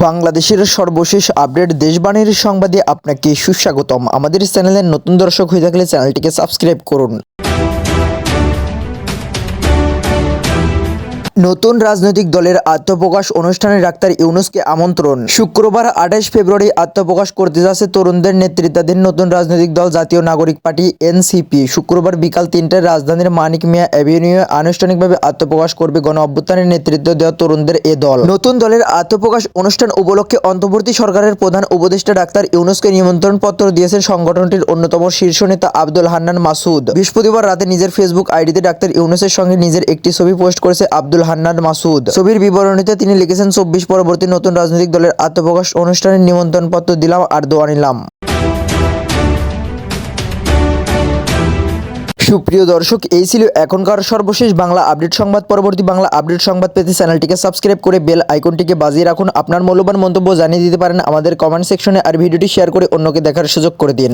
বাংলাদেশের সর্বশেষ আপডেট দেশবাণীর সংবাদে আপনাকে সুস্বাগতম। আমাদের চ্যানেলের নতুন দর্শক হয়ে থাকলে চ্যানেলটিকে সাবস্ক্রাইব করুন। নতুন রাজনৈতিক দলের আত্মপ্রকাশ অনুষ্ঠানে ডাক্তার ইউনূসকে আমন্ত্রণ। শুক্রবার 28 ফেব্রুয়ারি আত্মপ্রকাশ করতে যাচ্ছে তরুণদের নেতৃত্বাধীন নতুন রাজনৈতিক দল জাতীয় নাগরিক পার্টি এনসিপি। শুক্রবার বিকাল 3টায় রাজধানীর মানিক মিয়া অ্যাভিনিউয়ে আনুষ্ঠানিকভাবে আত্মপ্রকাশ করবে গণ অভ্যুত্থানের নেতৃত্ব দেওয়া তরুণদের এ দল। নতুন দলের আত্মপ্রকাশ অনুষ্ঠান উপলক্ষে অন্তর্বর্তী সরকারের প্রধান উপদেষ্টা ডাক্তার ইউনূসকে নিমন্ত্রণ পত্র দিয়েছেন সংগঠনটির অন্যতম শীর্ষ নেতা আব্দুল হান্নান মাসুদ। বৃহস্পতিবার রাতে নিজের ফেসবুক আইডিতে ডাক্তার ইউনূসের সঙ্গে নিজের একটি ছবি পোস্ট করেছে আব্দুল হান্নান মাসুদ। ছবির বিবরণীতে তিনি লিখেছেন, 24 পরবর্তী নতুন রাজনৈতিক দলের আত্মপ্রকাশ অনুষ্ঠানের নিমন্ত্রণপত্র দিলাম আর দোয়া নিলাম। সুপ্রিয় দর্শক, এই ছিল এখনকার সর্বশেষ বাংলা আপডেট সংবাদ। পরবর্তী বাংলা আপডেট সংবাদ পেতে চ্যানেলটিকে সাবস্ক্রাইব করে বেল আইকনটিকে বাজিয়ে রাখুন। আপনার মূল্যবান মন্তব্য জানিয়ে দিতে পারেন আমাদের কমেন্ট সেকশনে, আর ভিডিওটি শেয়ার করে অন্যকে দেখার সুযোগ করে দিন।